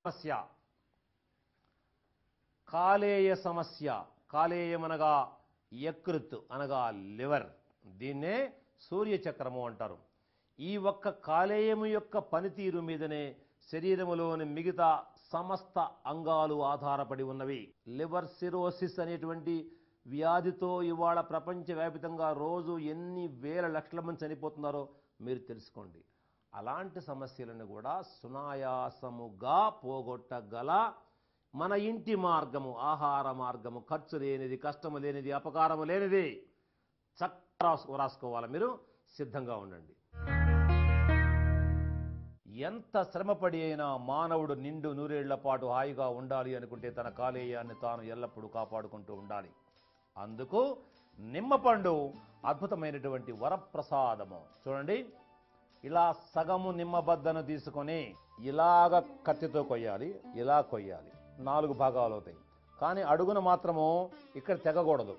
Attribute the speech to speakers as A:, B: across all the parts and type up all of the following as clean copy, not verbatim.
A: సమస్య, కాలేయ సమస్య. కాలేయమనగా యకృత్ అనగా లివర్, దీన్నే సూర్యచక్రము అంటారు. ఈ ఒక్క కాలేయము యొక్క పనితీరు మీదనే శరీరములోని మిగతా సమస్త అంగాలు ఆధారపడి ఉన్నవి. లివర్ సిరోసిస్ అనేటువంటి వ్యాధితో ఇవాళ ప్రపంచవ్యాప్తంగా రోజు ఎన్ని వేల లక్షల మంది చనిపోతున్నారో మీరు తెలుసుకోండి. అలాంటి సమస్యలను కూడా సునాయాసముగా పోగొట్టగల మన ఇంటి మార్గము, ఆహార మార్గము, ఖర్చు లేనిది, కష్టము లేనిది, అపకారము లేనిది చక్కగా రాసుకోవాలి. మీరు సిద్ధంగా ఉండండి. ఎంత శ్రమపడి అయినా మానవుడు నిండు నూరేళ్ల పాటు హాయిగా ఉండాలి అనుకుంటే తన కాలేయాన్ని తాను ఎల్లప్పుడూ కాపాడుకుంటూ ఉండాలి. అందుకు నిమ్మపండు అద్భుతమైనటువంటి వరప్రసాదము. చూడండి, ఇలా సగము నిమ్మబద్దను తీసుకొని ఇలాగ కత్తితో కొయ్యాలి, ఇలా కొయ్యాలి. 4 భాగాలు అవుతాయి. కానీ అడుగున మాత్రము ఇక్కడ తెగకూడదు.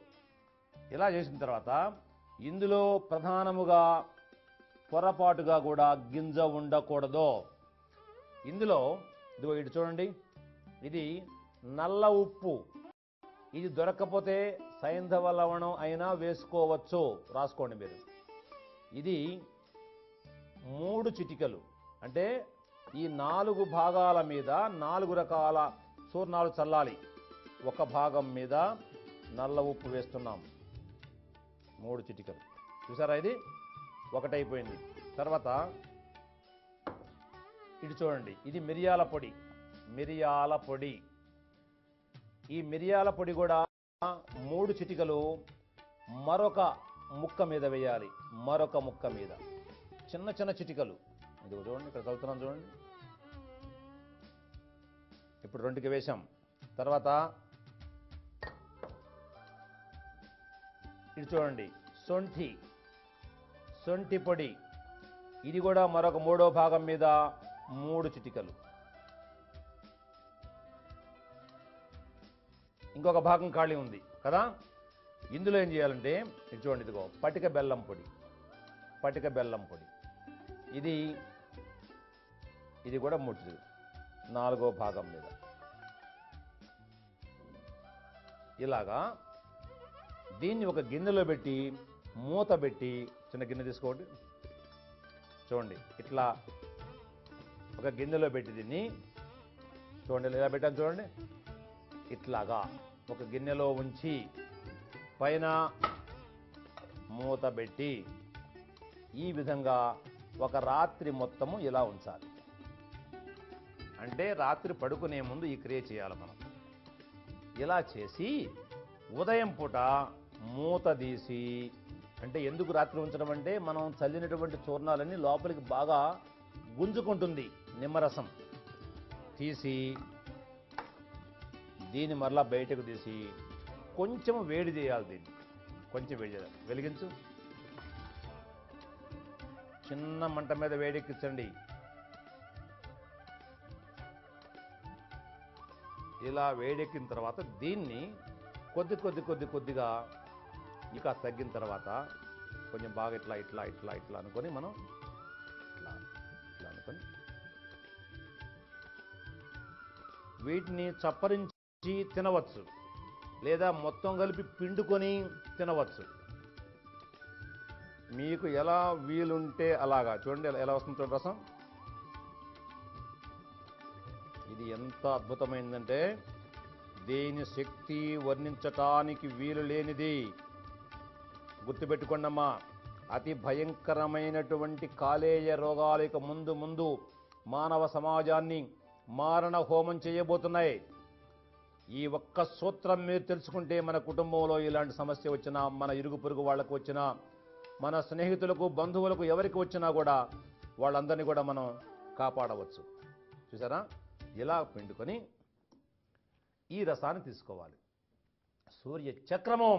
A: ఇలా చేసిన తర్వాత ఇందులో ప్రధానముగా పొరపాటుగా కూడా గింజ ఉండకూడదు. ఇందులో ఇదిగో ఇటు చూడండి, ఇది నల్ల ఉప్పు. ఇది దొరకకపోతే సైంధవ లవణం అయినా వేసుకోవచ్చు, రాసుకోండి మీరు. ఇది 3 చిటికలు. అంటే ఈ 4 భాగాల మీద 4 రకాల చూర్ణాలు చల్లాలి. ఒక భాగం మీద నల్ల ఉప్పు వేస్తున్నాం, 3 చిటికలు. చూసారా, ఇది ఒకటైపోయింది. తర్వాత ఇటు చూడండి, ఇది మిరియాల పొడి. మిరియాల పొడి, ఈ మిరియాల పొడి కూడా 3 చిటికలు మరొక ముక్క మీద వేయాలి. మరొక ముక్క మీద చిన్న చిన్న చిటికలు. ఇది చూడండి, ఇక్కడ కలుపుతున్నాం చూడండి. ఇప్పుడు 2కి వేశాం. తర్వాత ఇది చూడండి, శొంఠి పొడి. ఇది కూడా మరొక 3వ భాగం మీద 3 చిటికలు. ఇంకొక భాగం ఖాళీ ఉంది కదా. ఇందులో ఏం చేయాలంటే ఇది చూడండి, ఇదిగో పటిక బెల్లం పొడి. పటిక బెల్లం పొడి ఇది కూడా 3 చిటికలు 4వ భాగం మీద. ఇలాగా దీన్ని ఒక గిన్నెలో పెట్టి మూత పెట్టి, చిన్న గిన్నె తీసుకోండి. చూడండి, ఇట్లా ఒక గిన్నెలో పెట్టి దీన్ని చూడండి, ఇలా పెట్టాను చూడండి. ఇట్లాగా ఒక గిన్నెలో ఉంచి పైన మూత పెట్టి ఈ విధంగా ఒక రాత్రి మొత్తము ఇలా ఉంచాలి. అంటే రాత్రి పడుకునే ముందు ఈ క్రియ చేయాలి మనం. ఇలా చేసి ఉదయం పూట మూత తీసి, అంటే ఎందుకు రాత్రి ఉంచడం అంటే మనం చల్లినటువంటి చూర్ణాలన్నీ లోపలికి బాగా గుంజుకుంటుంది నిమ్మరసం. తీసి దీన్ని మరలా బయటకు తీసి కొంచెం వేడి చేయాలి. దీన్ని కొంచెం వేడి చేయాలి. వెలిగించు, చిన్న మంట మీద వేడెక్కించండి. ఇలా వేడెక్కిన తర్వాత దీన్ని కొద్దిగా ఇక తగ్గిన తర్వాత కొంచెం బాగా ఇట్లా అనుకొని మనం ఇట్లా అనుకొని వీటిని చప్పరించి తినవచ్చు, లేదా మొత్తం కలిపి పిండుకొని తినవచ్చు. మీకు ఎలా వీలుంటే అలాగా. చూడండి ఎలా వస్తుంది చూడండి రసం. ఇది ఎంత అద్భుతమైందంటే దీని శక్తి వర్ణించటానికి వీలు లేనిది. గుర్తుపెట్టుకోండమ్మా, అతి భయంకరమైనటువంటి కాలేయ రోగాలకు ముందు మానవ సమాజాన్ని మారణ హోమం చేయబోతున్నాయి. ఈ ఒక్క సూత్రం మీరు తెలుసుకుంటే మన కుటుంబంలో ఇలాంటి సమస్య వచ్చినా, మన ఇరుగు పొరుగు వాళ్లకు వచ్చినా, మన స్నేహితులకు, బంధువులకు ఎవరికి వచ్చినా కూడా వాళ్ళందరినీ కూడా మనం కాపాడవచ్చు. చూసారా, ఇలా పిండుకొని ఈ రసాన్ని తీసుకోవాలి. సూర్య చక్రము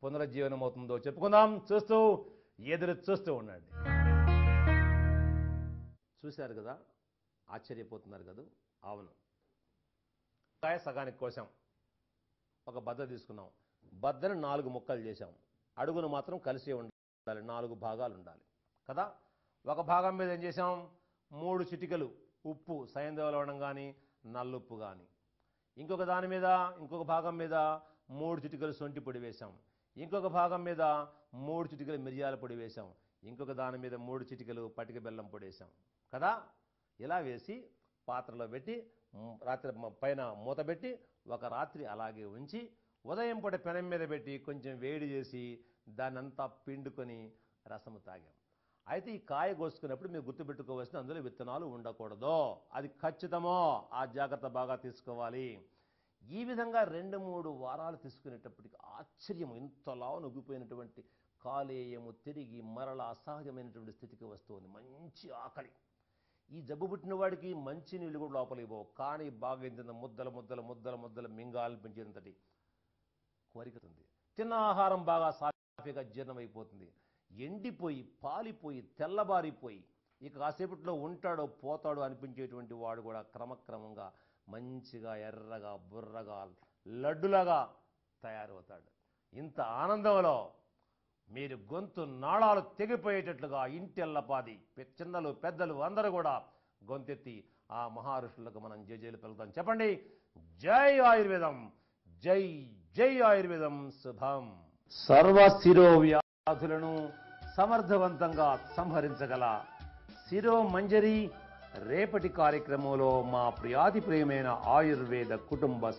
A: పునరుజ్జీవనం అవుతుందో చెప్పుకుందాం. ఎదురు చూస్తూ ఉండండి. చూశారు కదా, ఆశ్చర్యపోతున్నారు కదా. అవును, కాయ సగానికి కోసాం, ఒక బద్ద తీసుకున్నాం. బద్దని 4 ముక్కలు చేశాం. అడుగును మాత్రం కలిసి ఉండాలి, 4 భాగాలు ఉండాలి కదా. ఒక భాగం మీద ఏం చేసాం, 3 చిటికలు ఉప్పు, సైంధవ లవణం కానీ నల్లుప్పు కానీ, ఇంకొక దాని మీద ఇంకొక భాగం మీద 3 చిటికలు సొంటి పొడి వేశాం, ఇంకొక భాగం మీద 3 చిటికలు మిరియాల పొడి వేశాం, ఇంకొక దాని మీద 3 చిటికలు పటిక బెల్లం పొడి వేశాం కదా. ఇలా వేసి పాత్రలో పెట్టి రాత్రి పైన మూత పెట్టి ఒక రాత్రి అలాగే ఉంచి ఉదయం పూట పెనం మీద పెట్టి కొంచెం వేడి చేసి దాన్నంతా పిండుకొని రసము తాగాం. అయితే ఈ కాయ కోసుకున్నప్పుడు మీరు గుర్తుపెట్టుకోవాల్సిన అందులో విత్తనాలు ఉండకూడదు, అది ఖచ్చితమో ఆ జాగ్రత్త బాగా తీసుకోవాలి. ఈ విధంగా 2-3 వారాలు తీసుకునేటప్పటికి ఆశ్చర్యం, ఇంతలా నుగ్గిపోయినటువంటి కాలేయము తిరిగి మరలా అసహజమైనటువంటి స్థితికి వస్తుంది. మంచి ఆకలి, ఈ జబ్బు పుట్టిన వాడికి మంచి నీళ్ళు కూడా లోపలికి పోవు, కానీ బాగా ఇంత ముద్దలు ముద్దలు ముద్దలు ముద్దలు మింగాలనిపించేంతటి కోరికతుంది. తిన్న ఆహారం బాగా సాఫీగా జీర్ణమైపోతుంది. ఎండిపోయి పాలిపోయి తెల్లబారిపోయి ఇక కాసేపట్లో ఉంటాడో పోతాడో అనిపించేటువంటి వాడు కూడా క్రమక్రమంగా మంచిగా ఎర్రగా బుర్రగా లడ్డులాగా తయారవుతాడు. ఇంత ఆనందంలో మీరు గొంతు నాళాలు తెగిపోయేటట్లుగా ఇంటెల్లపాది చిన్నలు పెద్దలు అందరూ కూడా గొంతెత్తి ఆ మహర్షులకు మనం జయజయలు పలుకుతాం. చెప్పండి, జై ఆయుర్వేదం, జై జై ఆయుర్వేదం శుభం. సర్వ శిరోవ్యాధులను సమర్థవంతంగా సంహరించగల శిరోమంజరి రేపటి కార్యక్రమంలో మా ప్రియాతి ప్రియమైన ఆయుర్వేద కుటుంబ